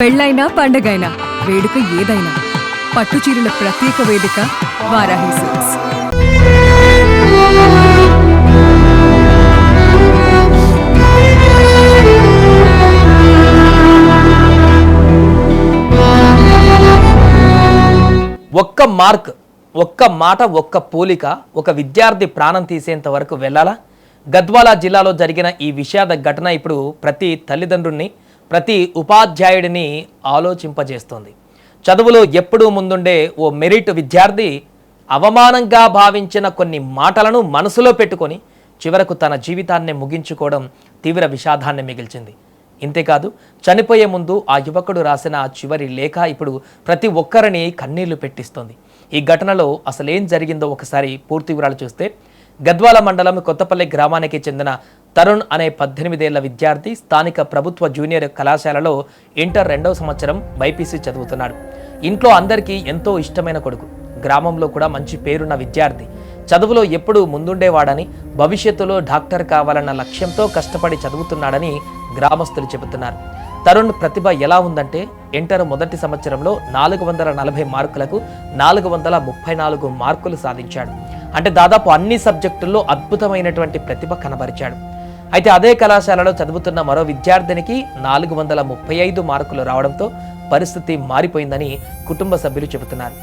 పెళ్ళైనా పండగైనా వేడుక ఏదైనా పట్టుచీరల ప్రత్యేక వేదిక వారాహి సిల్క్స్. ఒక్క మార్క్, ఒక్క మాట, ఒక్క పోలిక ఒక విద్యార్థి ప్రాణం తీసేంత వరకు వెళ్ళాలా? గద్వాల జిల్లాలో జరిగిన ఈ విషాద ఘటన ఇప్పుడు ప్రతి తల్లిదండ్రుల్ని, ప్రతి ఉపాధ్యాయుడిని ఆలోచింపజేస్తోంది. చదువులో ఎప్పుడూ ముందుండే ఓ మెరిట్ విద్యార్థి అవమానంగా భావించిన కొన్ని మాటలను మనసులో పెట్టుకొని చివరకు తన జీవితాన్ని ముగించుకోవడం తీవ్ర విషాదాన్ని మిగిల్చింది. ఇంతేకాదు, చనిపోయే ముందు ఆ యువకుడు రాసిన చివరి లేఖ ఇప్పుడు ప్రతి ఒక్కరిని కన్నీళ్లు పెట్టిస్తోంది. ఈ ఘటనలో అసలేం జరిగిందో ఒకసారి పూర్తి వివరాలు చూస్తే, గద్వాల మండలం కొత్తపల్లి గ్రామానికి చెందిన తరుణ్ అనే 18 ఏళ్ల విద్యార్థి స్థానిక ప్రభుత్వ జూనియర్ కళాశాలలో ఇంటర్ 2వ సంవత్సరం బైపీసీ చదువుతున్నాడు. ఇంట్లో అందరికీ ఎంతో ఇష్టమైన కొడుకు, గ్రామంలో కూడా మంచి పేరున్న విద్యార్థి, చదువులో ఎప్పుడూ ముందుండేవాడని, భవిష్యత్తులో డాక్టర్ కావాలన్న లక్ష్యంతో కష్టపడి చదువుతున్నాడని గ్రామస్తులు చెబుతున్నారు. తరుణ్ ప్రతిభ ఎలా ఉందంటే, ఇంటర్ మొదటి సంవత్సరంలో 440 మార్కులకు 434 మార్కులు సాధించాడు. అంటే దాదాపు అన్ని సబ్జెక్టుల్లో అద్భుతమైనటువంటి ప్రతిభ కనబరిచాడు. అయితే అదే కళాశాలలో చదువుతున్న మరో విద్యార్థినికి 435 మార్కులు రావడంతో పరిస్థితి మారిపోయిందని కుటుంబ సభ్యులు చెబుతున్నారు.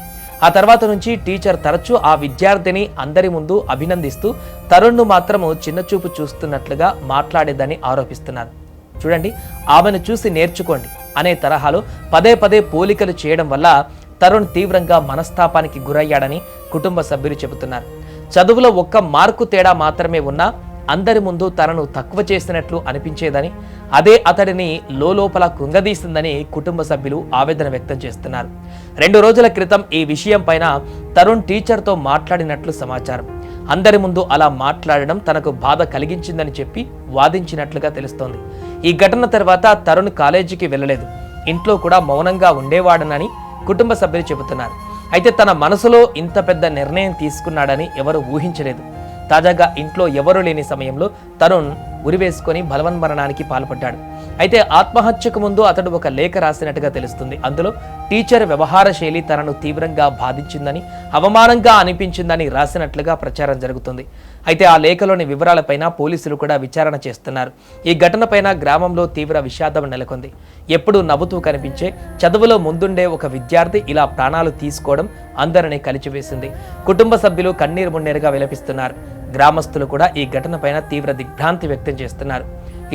ఆ తర్వాత నుంచి టీచర్ తరచూ ఆ విద్యార్థిని అందరి ముందు అభినందిస్తూ తరుణ్ను మాత్రము చిన్నచూపు చూస్తున్నట్లుగా మాట్లాడేదని ఆరోపిస్తున్నారు. చూడండి, ఆమెను చూసి నేర్చుకోండి అనే తరహాలో పదే పదే పోలికలు చేయడం వల్ల తరుణ్ తీవ్రంగా మనస్తాపానికి గురయ్యాడని కుటుంబ సభ్యులు చెబుతున్నారు. చదువులో ఒక్క మార్కు తేడా మాత్రమే ఉన్నా అందరి ముందు తనను తక్కువ చేసినట్లు అనిపించేదని, అదే అతడిని లోపల కుంగదీసిందని కుటుంబ సభ్యులు ఆవేదన వ్యక్తం చేస్తున్నారు. 2 రోజుల క్రితం ఈ విషయం పైన తరుణ్ టీచర్తో మాట్లాడినట్లు సమాచారం. అందరి ముందు అలా మాట్లాడడం తనకు బాధ కలిగించిందని చెప్పి వాదించినట్లుగా తెలుస్తోంది. ఈ ఘటన తర్వాత తరుణ్ కాలేజీకి వెళ్ళలేదు, ఇంట్లో కూడా మౌనంగా ఉండేవాడనని కుటుంబ సభ్యులు చెబుతున్నారు. అయితే తన మనసులో ఇంత పెద్ద నిర్ణయం తీసుకున్నాడని ఎవరు ఊహించలేదు. తాజాగా ఇంట్లో ఎవరూ లేని సమయంలో తరుణ్ ఉరివేసుకొని బలవన్మరణానికి పాల్పడ్డాడు. అయితే ఆత్మహత్యకు ముందు అతడు ఒక లేఖ రాసినట్టుగా తెలుస్తుంది. అందులో టీచర్ వ్యవహార శైలి తనను తీవ్రంగా బాధించిందని, అవమానంగా అనిపించిందని రాసినట్లుగా ప్రచారం జరుగుతుంది. అయితే ఆ లేఖలోని వివరాలపైన పోలీసులు కూడా విచారణ చేస్తున్నారు. ఈ ఘటనపైన గ్రామంలో తీవ్ర విషాదం నెలకొంది. ఎప్పుడూ నవ్వుతూ కనిపించే, చదువులో ముందుండే ఒక విద్యార్థి ఇలా ప్రాణాలు తీసుకోవడం అందరినీ కలిచివేసింది. కుటుంబ సభ్యులు కన్నీరు మున్నీరుగా విలపిస్తున్నారు. గ్రామస్తులు కూడా ఈ ఘటనపైన తీవ్ర దిగ్భ్రాంతి వ్యక్తం చేస్తున్నారు.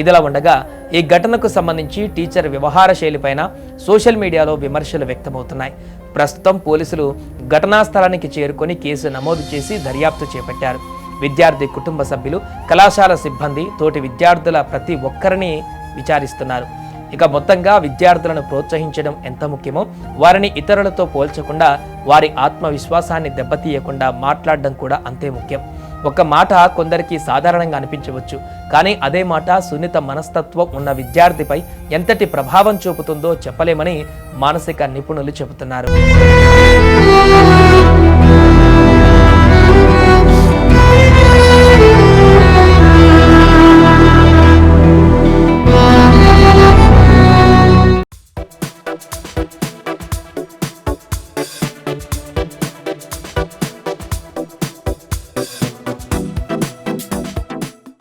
ఇదిలా ఉండగా, ఈ ఘటనకు సంబంధించి టీచర్ వ్యవహార శైలిపైన సోషల్ మీడియాలో విమర్శలు వ్యక్తమవుతున్నాయి. ప్రస్తుతం పోలీసులు ఘటనా స్థలానికి చేరుకొని కేసు నమోదు చేసి దర్యాప్తు చేపట్టారు. విద్యార్థి కుటుంబ సభ్యులు, కళాశాల సిబ్బంది, తోటి విద్యార్థుల ప్రతి ఒక్కరిని విచారిస్తున్నారు. ఇక మొత్తంగా విద్యార్థులను ప్రోత్సహించడం ఎంత ముఖ్యమో, వారిని ఇతరులతో పోల్చకుండా వారి ఆత్మవిశ్వాసాన్ని దెబ్బతీయకుండా మాట్లాడడం కూడా అంతే ముఖ్యం. ఒక మాట కొందరికి సాధారణంగా అనిపించవచ్చు, కానీ అదే మాట సున్నిత మనస్తత్వం ఉన్న విద్యార్థిపై ఎంతటి ప్రభావం చూపుతుందో చెప్పలేమని మానసిక నిపుణులు చెబుతున్నారు.